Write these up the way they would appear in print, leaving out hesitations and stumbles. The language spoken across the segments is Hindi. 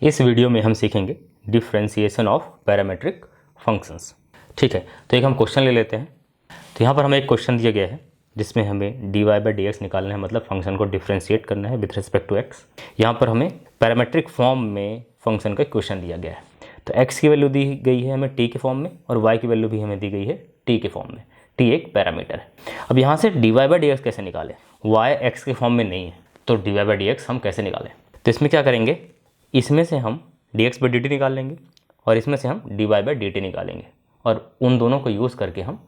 इस वीडियो में हम सीखेंगे डिफरेंशिएशन ऑफ पैरामेट्रिक फंक्शंस। ठीक है, तो एक हम क्वेश्चन ले लेते हैं। तो यहाँ पर हमें एक क्वेश्चन दिया गया है जिसमें हमें d y by d x निकालना है, मतलब फंक्शन को डिफ्रेंशिएट करना है विथ रिस्पेक्ट टू एक्स। यहाँ पर हमें पैरामेट्रिक फॉर्म में फंक्शन का क्वेश्चन दिया गया है। तो एक्स की वैल्यू दी गई है हमें टी के फॉर्म में और वाई की वैल्यू भी हमें दी गई है टी के फॉर्म में। टी एक पैरामीटर है। अब यहाँ से d y by d x कैसे निकालें? वाई एक्स के फॉर्म में नहीं है, तो d y by d x हम कैसे निकालें? तो इसमें क्या करेंगे, इसमें से हम d x by d t निकाल लेंगे और इसमें से हम d y by d t निकालेंगे और उन दोनों को यूज़ करके हम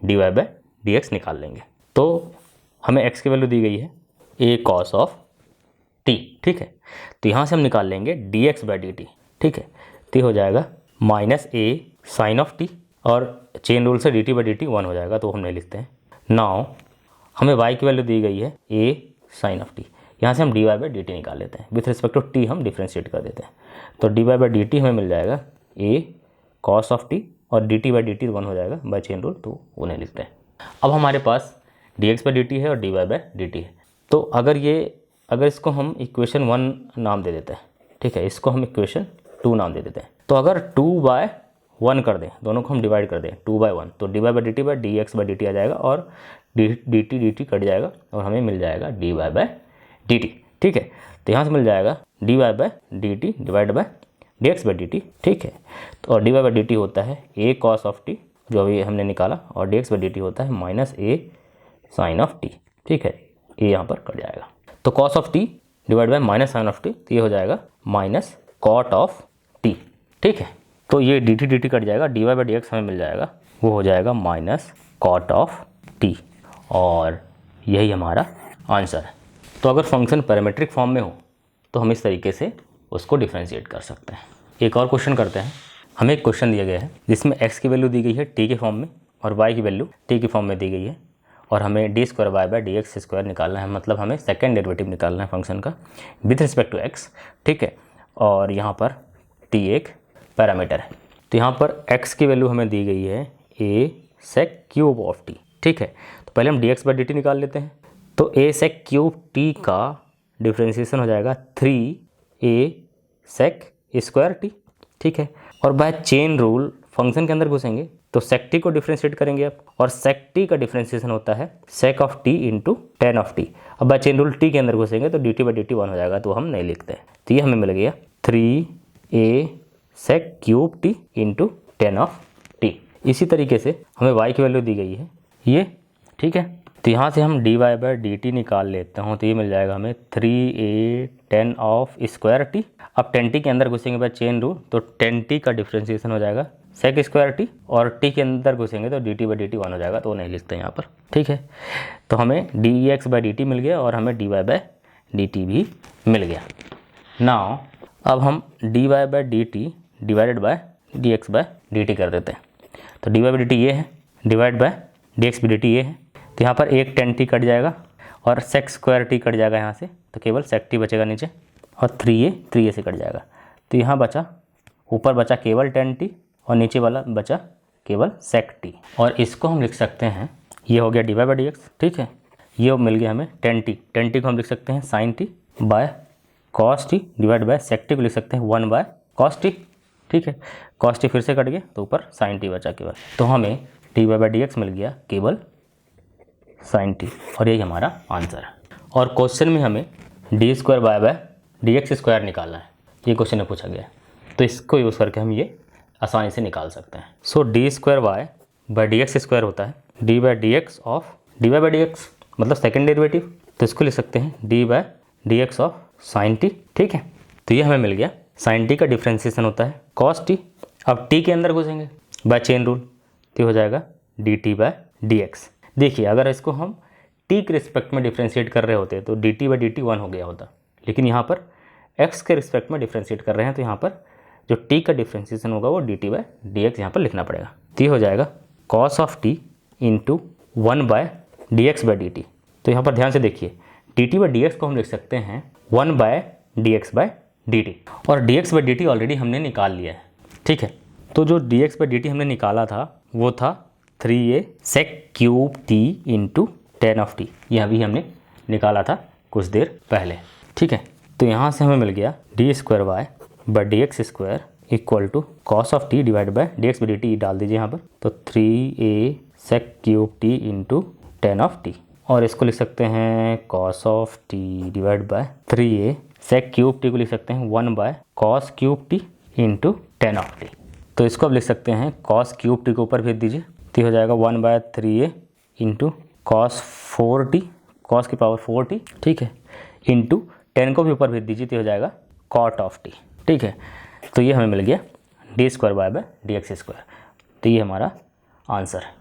d y by d x निकाल लेंगे। तो हमें एक्स की वैल्यू दी गई है ए कॉस ऑफ टी। ठीक है, तो यहाँ से हम निकाल लेंगे d x by d t. ठीक है, तो ये हो जाएगा minus a sine of t और चेन रूल से d t by d t 1 हो जाएगा, तो हम नहीं लिखते हैं। नाउ हमें y की वैल्यू दी गई है a साइन ऑफ टी। यहाँ से हम d y by d t निकाल लेते हैं, विथ रिस्पेक्ट टू टी हम डिफ्रेंशिएट कर देते हैं। तो d y by d t हमें मिल जाएगा a कॉस ऑफ टी और d t by d t 1 हो जाएगा बाई चेन रूल, तो उन्हें लिखते हैं। अब हमारे पास d x by d t है और d y by d t है। तो अगर इसको हम इक्वेशन 1 नाम दे देते हैं, ठीक है, इसको हम इक्वेशन 2 नाम दे देते हैं। तो अगर 2/1 कर दें, दोनों को हम डिवाइड कर दें 2/1, तो d y by d t by d x by d t आ जाएगा और डी टी कट जाएगा और हमें मिल जाएगा d y by d t. ठीक है, तो यहाँ से मिल जाएगा d y by d t divide by d x by d t. ठीक है, तो और d y by d t होता है ए कॉस ऑफ टी जो अभी हमने निकाला, और d x by d t होता है minus a sine of t. ठीक है, ये यहाँ पर कट जाएगा। तो cos of t divide by minus sine of t, तो ये हो जाएगा माइनस कॉट ऑफ टी। ठीक है, तो ये डी टी कट जाएगा, d y by d x हमें मिल जाएगा, वो हो जाएगा माइनस कॉट ऑफ टी, और यही हमारा आंसर है। तो अगर फंक्शन पैरामेट्रिक फॉर्म में हो तो हम इस तरीके से उसको डिफ्रेंशिएट कर सकते हैं। एक और क्वेश्चन करते हैं। हमें एक क्वेश्चन दिया गया है जिसमें एक्स की वैल्यू दी गई है टी के फॉर्म में और वाई की वैल्यू टी के फॉर्म में दी गई है, और हमें d square y by d x square निकालना है, मतलब हमें सेकेंड डेरिवेटिव निकालना है फंक्शन का विथ रिस्पेक्ट टू एक्स। ठीक है, और यहाँ पर टी एक पैरामीटर है। तो यहाँ पर x की वैल्यू हमें दी गई है a sec cube of t। ठीक है, तो पहले हम d x by d t निकाल लेते हैं। तो a सेक क्यूब t का डिफ्रेंशिएशन हो जाएगा 3a सेक स्क्वायर t। ठीक है, और बाय चेन रूल फंक्शन के अंदर घुसेंगे तो सेक t को डिफ्रेंशिएट करेंगे आप, और सेक t का डिफ्रेंशिएशन होता है sake of t into tan of t। अब बाय चेन रूल t के अंदर घुसेंगे तो D t by d t 1 हो जाएगा, तो हम नहीं लिखते हैं। तो ये हमें मिल गया 3a sec cube t into tan of t. इसी तरीके से हमें y की वैल्यू दी गई है ये। ठीक है, तो यहाँ से हम d y by d t निकाल लेते हूँ, तो ये मिल जाएगा हमें 3a ten of square T. अब 10t के अंदर घुसेंगे बाय चेन रूल तो 10t का डिफ्रेंशिएशन हो जाएगा सेक स्क्वायर टी, और t के अंदर घुसेंगे तो D t by d t 1 हो जाएगा, तो नहीं लिखते यहाँ पर। ठीक है, तो हमें d x by d t मिल गया और हमें d y by d t भी मिल गया। नाउ अब हम d y by d t divided by d x by d t कर देते हैं। तो d y by d t ये है, divide by d x by d t ये है। तो यहाँ पर एक 10t कट जाएगा और सेक स्क्वायर टी कट जाएगा यहाँ से, तो केवल सेक टी बचेगा नीचे, और 3a से कट जाएगा। तो यहाँ बचा, ऊपर बचा केवल 10t और नीचे वाला बचा केवल सेक टी, और इसको हम लिख सकते हैं, ये हो गया d y by d x. ठीक है, ये मिल गया हमें 10t को हम लिख सकते हैं sine t by cos t divide by sec t को लिख सकते हैं 1 बाय कॉस टी। ठीक है, कॉस टी फिर से कट गया तो ऊपर साइन टी बचा केवल, तो हमें d y by d x मिल गया केवल साइन टी, और यही हमारा आंसर है। और क्वेश्चन में हमें d square y by d x square निकालना है, ये क्वेश्चन में पूछा गया है, तो इसको यूज़ करके हम ये आसानी से निकाल सकते हैं। So d square y by d x square होता है d by d x of d y by d x, मतलब सेकेंड डेरिवेटिव, तो इसको लिख सकते हैं d by d x of sine t. ठीक है, तो ये हमें मिल गया। साइन टी का डिफ्रेंशिएशन होता है कॉस टी। अब टी के अंदर घुसेंगे बाय चेन रूल, तो हो जाएगा D t by d x. देखिए, अगर इसको हम टी के रिस्पेक्ट में डिफ्रेंशिएट कर रहे होते तो D t by d t 1 हो गया होता, लेकिन यहाँ पर एक्स के रिस्पेक्ट में डिफ्रेंशिएट कर रहे हैं, तो यहाँ पर जो टी का डिफ्रेंशिएशन होगा वो d t by d x यहाँ पर लिखना पड़ेगा। तो ये हो जाएगा cos of t into 1 by d x by d t. तो यहाँ पर ध्यान से देखिए, d t by d x को हम लिख सकते हैं 1 by d x by d t, और d x by d t already हमने निकाल लिया है। ठीक है, तो जो d x by d T हमने निकाला था वो था 3a sec cube t into tan of t, यह भी हमने निकाला था कुछ देर पहले। ठीक है, तो यहाँ से हमें मिल गया d square y by d x square equal to cos of t divide by d x by d t डाल दीजिए यहाँ पर, तो 3a sec cube t into tan of t, और इसको लिख सकते हैं cos of t divide by 3a sec cube t को लिख सकते हैं 1 by cos cube t into tan of t. तो इसको अब लिख सकते हैं कॉस क्यूब टी के ऊपर भेज दीजिए, तो हो जाएगा 1 by 3a into cos 4t, cos की पावर 4t, ठीक है, इंटू 10 को भी ऊपर भेज दीजिए, तो हो जाएगा कॉट ऑफ टी, ठीक है। तो ये हमें मिल गया d square by d x square, तो ये हमारा आंसर है।